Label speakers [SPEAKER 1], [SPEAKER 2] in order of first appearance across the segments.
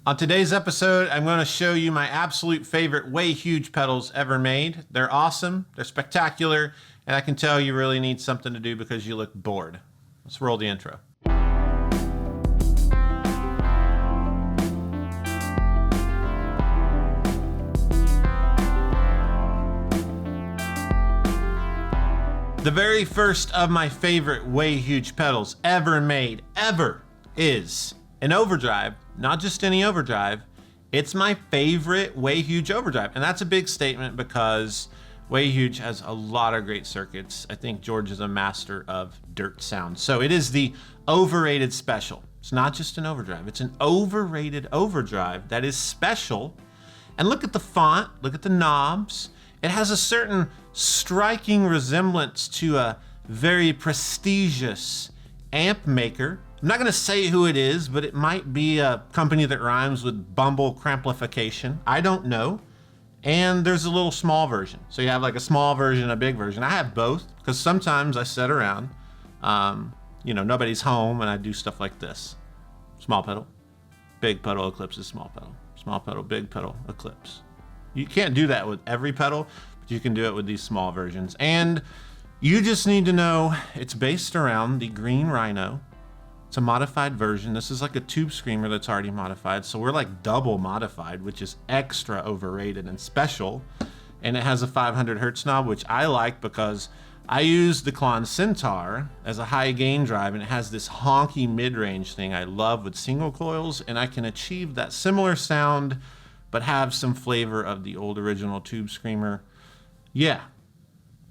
[SPEAKER 1] On today's episode, I'm going to show you my absolute favorite way huge pedals ever made. They're awesome, they're spectacular, and I can tell you really need something to do because you look bored. Let's roll the intro. The very first of my favorite way huge pedals ever made, is an Overdrive. Not just any Overdrive, it's my favorite way huge Overdrive. And that's a big statement because way huge has a lot of great circuits. I think George is a master of dirt sound. So it is the Overrated Special. It's not just an Overdrive, it's an overrated Overdrive that is special. And look at the font, look at the knobs. It has a certain striking resemblance to a very prestigious amp maker. I'm not gonna say who it is, but it might be a company that rhymes with Bumble Cramplification. I don't know. And there's a little small version. So you have like a small version, a big version. I have both because sometimes I sit around, nobody's home and I do stuff like this. Small pedal, big pedal, eclipses, small pedal, big pedal, eclipse. You can't do that with every pedal, but you can do it with these small versions. And you just need to know it's based around the green Rhino. It's a modified version. This is like a tube screamer that's already modified. So we're like double modified, which is extra overrated and special. And it has a 500 hertz knob, which I like because I use the Klon Centaur as a high gain drive, and it has this honky mid-range thing I love with single coils, and I can achieve that similar sound, but have some flavor of the old original tube screamer. Yeah.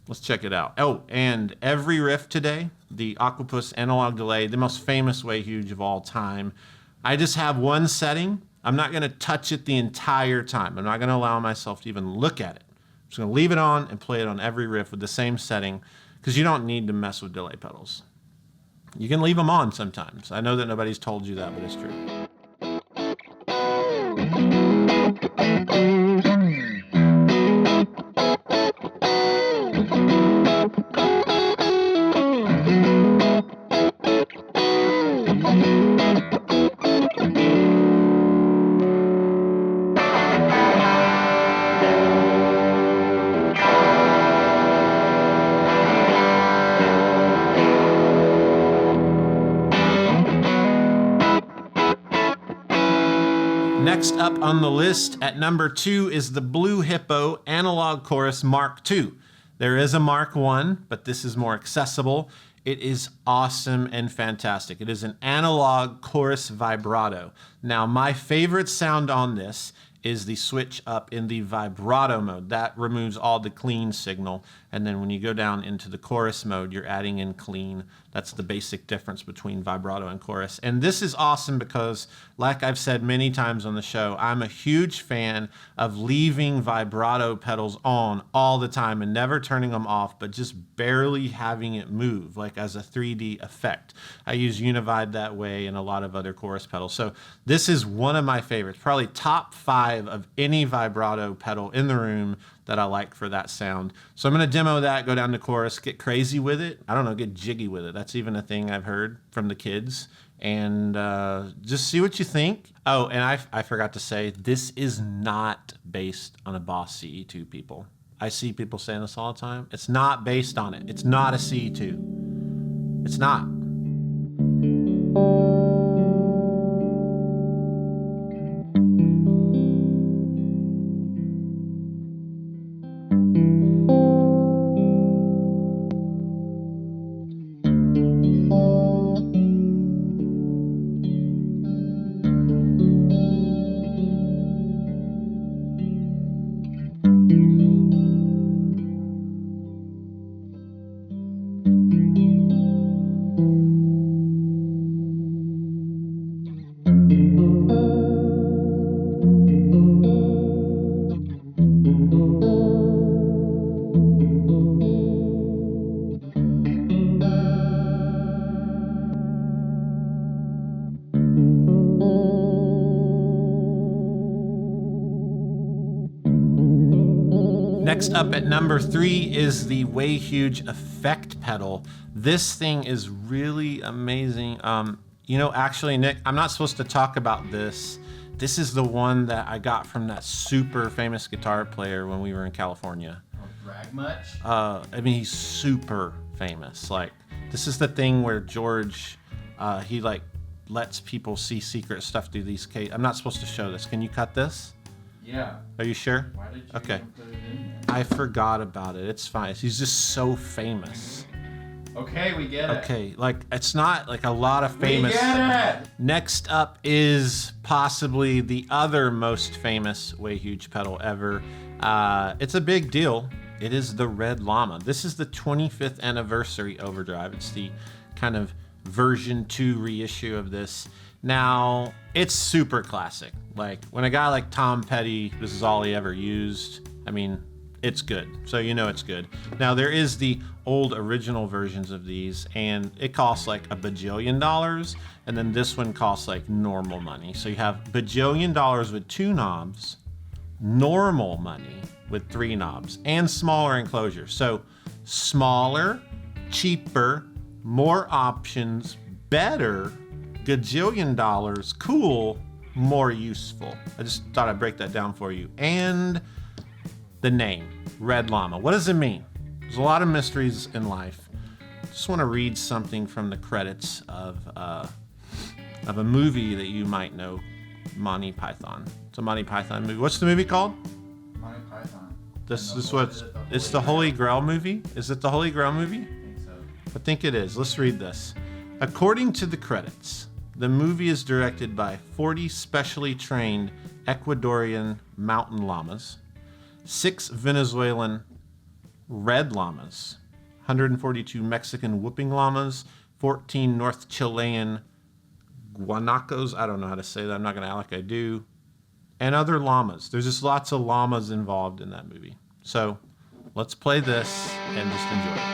[SPEAKER 1] Let's check it out. Oh, and every riff today, the Aqua-Puss analog delay, the most famous way huge of all time. I just have one setting. I'm not gonna touch it the entire time. I'm not gonna allow myself to even look at it. I'm just gonna leave it on and play it on every riff with the same setting because you don't need to mess with delay pedals. You can leave them on sometimes. I know that nobody's told you that, but it's true. Next up on the list at number 2 is the Blue Hippo Analog Chorus Mark II. There is a Mark I, but this is more accessible. It is awesome and fantastic. It is an analog chorus vibrato. Now, my favorite sound on this is the switch up in the vibrato mode. That removes all the clean signal. And then when you go down into the chorus mode, you're adding in clean. That's the basic difference between vibrato and chorus. And this is awesome because, like I've said many times on the show, I'm a huge fan of leaving vibrato pedals on all the time and never turning them off, but just barely having it move, like as a 3D effect. I use Univide that way and a lot of other chorus pedals. So this is one of my favorites, probably top 5 of any vibrato pedal in the room that I like for that sound. So I'm gonna demo that, go down to chorus, get crazy with it. I don't know, get jiggy with it. That's even a thing I've heard from the kids. And just see what you think. Oh, and I forgot to say, this is not based on a Boss CE2, people. I see people saying this all the time. It's not based on it. It's not a CE2. It's not. Next up at number 3 is the Way Huge effect pedal. This thing is really amazing. You know, actually, Nick, I'm not supposed to talk about this This is the one that I got from that super famous guitar player when we were in California.
[SPEAKER 2] Oh, brag much?
[SPEAKER 1] I mean, he's super famous. Like, this is the thing where George, he like lets people see secret stuff through these cases. I'm not supposed to show this. Can you cut this?
[SPEAKER 2] Yeah.
[SPEAKER 1] Are you sure?
[SPEAKER 2] Why did you
[SPEAKER 1] Okay.
[SPEAKER 2] even put it in there?
[SPEAKER 1] I forgot about it. It's fine. He's just so famous.
[SPEAKER 2] Okay, we get it.
[SPEAKER 1] Okay, like it's not like a lot of famous.
[SPEAKER 2] We get it!
[SPEAKER 1] Next up is possibly the other most famous way huge pedal ever. It's a big deal. It is the Red Llama. This is the 25th anniversary Overdrive. It's the kind of version 2 reissue of this. Now, it's super classic. Like when a guy like Tom Petty, this is all he ever used. I mean, it's good. So you know it's good. Now there is the old original versions of these and it costs like $1 bajillion. And then this one costs like normal money. So you have $1 bajillion with 2 knobs, normal money with 3 knobs, and smaller enclosure. So smaller, cheaper, more options, better, gajillion dollars, cool, more useful. I just thought I'd break that down for you. And the name, Red Llama. What does it mean? There's a lot of mysteries in life. Just want to read something from the credits of a movie that you might know, Monty Python. It's a Monty Python movie. What's the movie called?
[SPEAKER 2] Monty Python.
[SPEAKER 1] This is what it's the Holy Grail movie. Is it the Holy Grail movie?
[SPEAKER 2] I think so.
[SPEAKER 1] I think it is. Let's read this. According to the credits, the movie is directed by 40 specially trained Ecuadorian mountain llamas, 6 Venezuelan red llamas, 142 Mexican whooping llamas, 14 North Chilean guanacos. I don't know how to say that. I'm not going to act like I do. And other llamas. There's just lots of llamas involved in that movie. So let's play this and just enjoy it.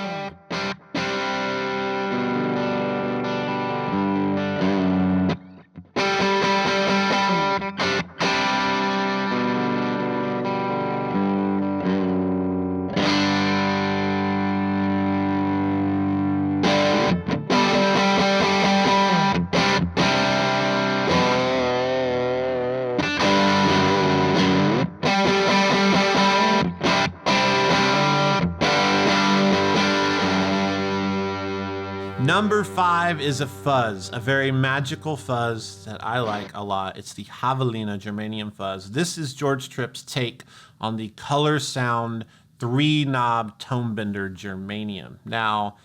[SPEAKER 1] Number 5 is a fuzz, a very magical fuzz that I like a lot. It's the Havalina Germanium fuzz. This is Jeorge Tripps' take on the color sound 3-knob tone bender Germanium. Now,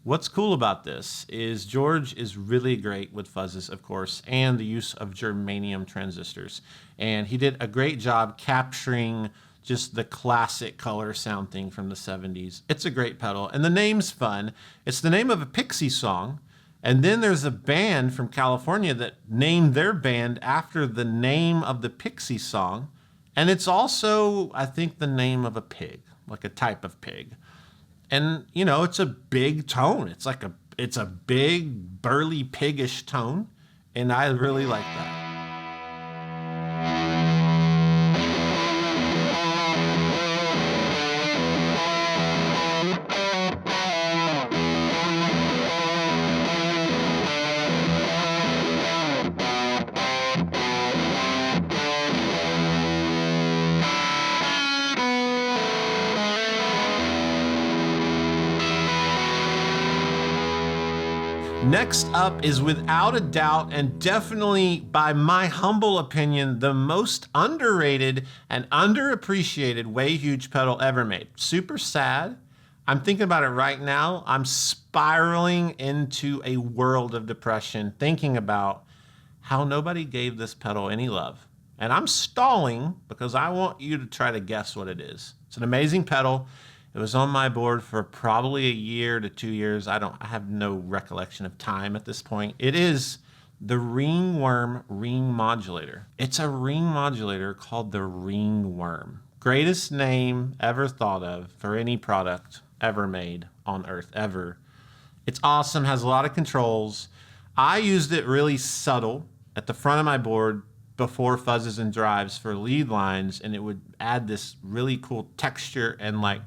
[SPEAKER 1] what's cool about this is George is really great with fuzzes, of course, and the use of germanium transistors. And he did a great job capturing just the classic color sound thing from the 70s. It's a great pedal, and the name's fun. It's the name of a Pixie song, and then there's a band from California that named their band after the name of the Pixie song, and it's also, I think, the name of a pig, like a type of pig. And, you know, it's a big tone. It's a big, burly, piggish tone, and I really like that. Next up is without a doubt and definitely by my humble opinion the most underrated and underappreciated way huge pedal ever made. Super sad. I'm thinking about it right now. I'm spiraling into a world of depression thinking about how nobody gave this pedal any love. And I'm stalling because I want you to try to guess what it is. It's an amazing pedal. It was on my board for probably 1 year to 2 years. I have no recollection of time at this point. It is the Ringworm ring modulator. It's a ring modulator called the Ringworm. Greatest name ever thought of for any product ever made on Earth, ever. It's awesome, has a lot of controls. I used it really subtle at the front of my board before fuzzes and drives for lead lines, and it would add this really cool texture and like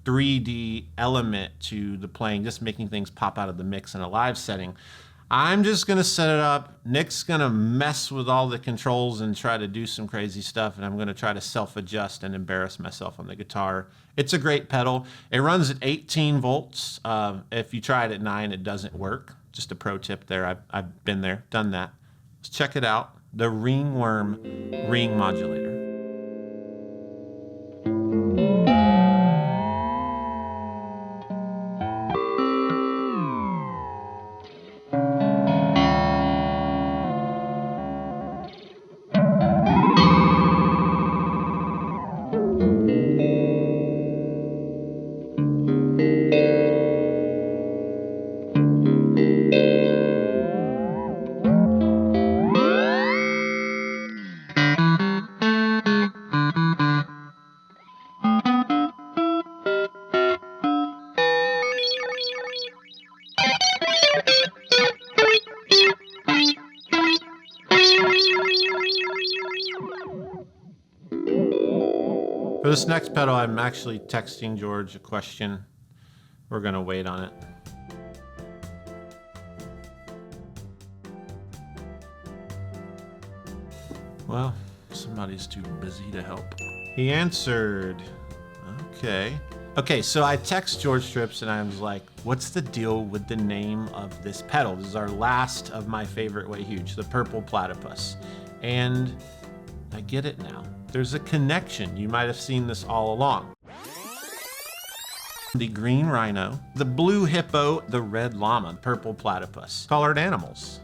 [SPEAKER 1] 3D element to the playing, just making things pop out of the mix in a live setting. I'm just gonna set it up. Nick's gonna mess with all the controls and try to do some crazy stuff, and I'm gonna try to self-adjust and embarrass myself on the guitar. It's a great pedal. It runs at 18 volts. If you try it at 9, it doesn't work. Just a pro tip there. I've been there, done that. Let's check it out. The Ringworm Ring Modulator. For this next pedal, I'm actually texting George a question. We're gonna wait on it. Well, somebody's too busy to help. He answered. Okay, so I text Jeorge Tripps and I was like, what's the deal with the name of this pedal? This is our last of my favorite Way Huge, the Purple Platypuss. And I get it now. There's a connection. You might have seen this all along. The green Rhino, the blue Hippo, the red Llama, purple Platypuss. Colored animals.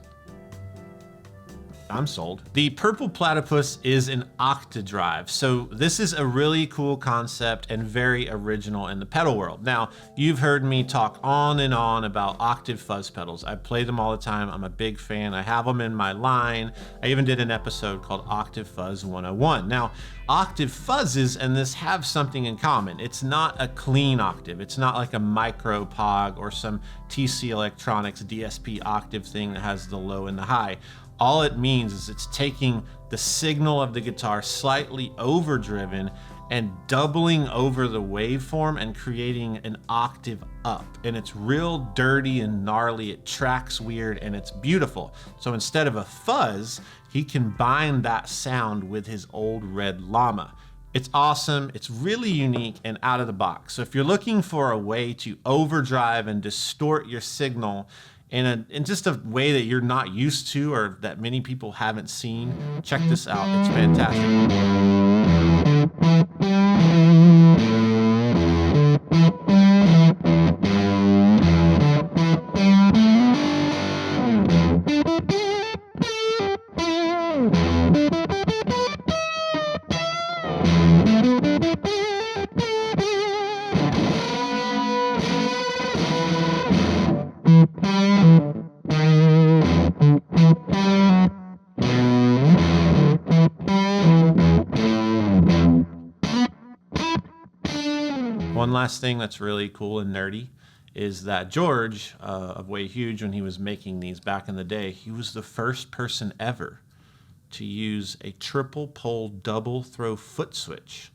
[SPEAKER 1] I'm sold. The Purple Platypuss is an Octidrive. So this is a really cool concept and very original in the pedal world. Now, you've heard me talk on and on about octave fuzz pedals. I play them all the time. I'm a big fan. I have them in my line. I even did an episode called Octave Fuzz 101. Now, octave fuzzes and this have something in common. It's not a clean octave. It's not like a micro pog or some TC Electronics DSP octave thing that has the low and the high. All it means is it's taking the signal of the guitar slightly overdriven and doubling over the waveform and creating an octave up. And it's real dirty and gnarly. It tracks weird and it's beautiful. So instead of a fuzz, he combined that sound with his old red Llama. It's awesome. It's really unique and out of the box. So if you're looking for a way to overdrive and distort your signal in just a way that you're not used to or that many people haven't seen, check this out. It's fantastic. One last thing that's really cool and nerdy is that George of Way Huge, when he was making these back in the day, he was the first person ever to use a triple pole double throw foot switch,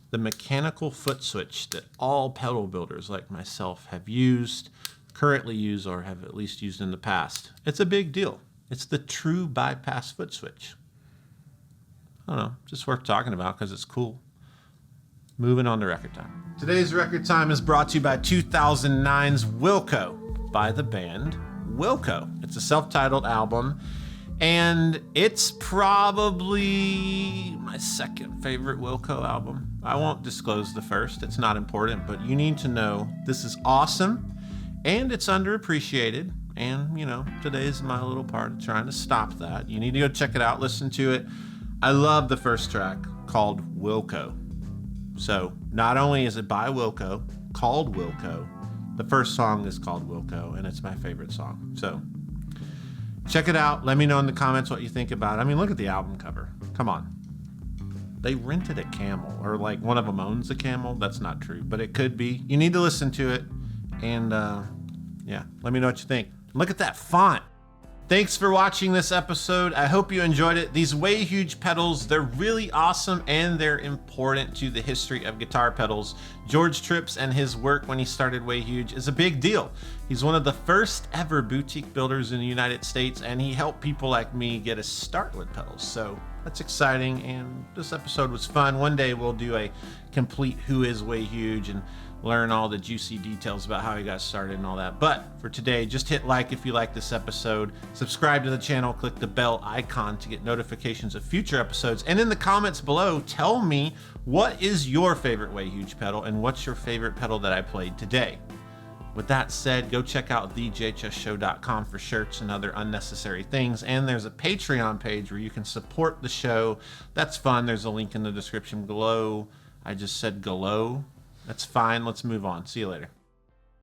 [SPEAKER 1] the mechanical foot switch that all pedal builders like myself have used, currently use, or have at least used in the past. It's a big deal. It's the true bypass foot switch. I don't know, just worth talking about because it's cool. Moving on to record time. Today's record time is brought to you by 2009's Wilco by the band Wilco. It's a self-titled album, and it's probably my second favorite Wilco album. I won't disclose the first, it's not important, but you need to know this is awesome, and it's underappreciated, and you know, today's my little part of trying to stop that. You need to go check it out, listen to it. I love the first track called Wilco. So not only is it by Wilco, called Wilco, the first song is called Wilco, and it's my favorite song. So check it out. Let me know in the comments what you think about it. I mean, look at the album cover. Come on. They rented a camel, or like one of them owns a camel. That's not true, but it could be. You need to listen to it, and yeah, let me know what you think. Look at that font. Thanks for watching this episode. I hope you enjoyed it. These way huge pedals, they're really awesome and they're important to the history of guitar pedals. Jeorge Tripps and his work when he started Way Huge is a big deal. He's one of the first ever boutique builders in the United States, and he helped people like me get a start with pedals. So that's exciting, and this episode was fun. One day we'll do a complete Who is Way Huge and learn all the juicy details about how he got started and all that. But for today, just hit like if you like this episode, subscribe to the channel, click the bell icon to get notifications of future episodes, and in the comments below, tell me what is your favorite Way Huge pedal and what's your favorite pedal that I played today. With that said, go check out thejhsshow.com for shirts and other unnecessary things, and there's a Patreon page where you can support the show. That's fun. There's a link in the description below. I just said below. That's fine. Let's move on. See you later.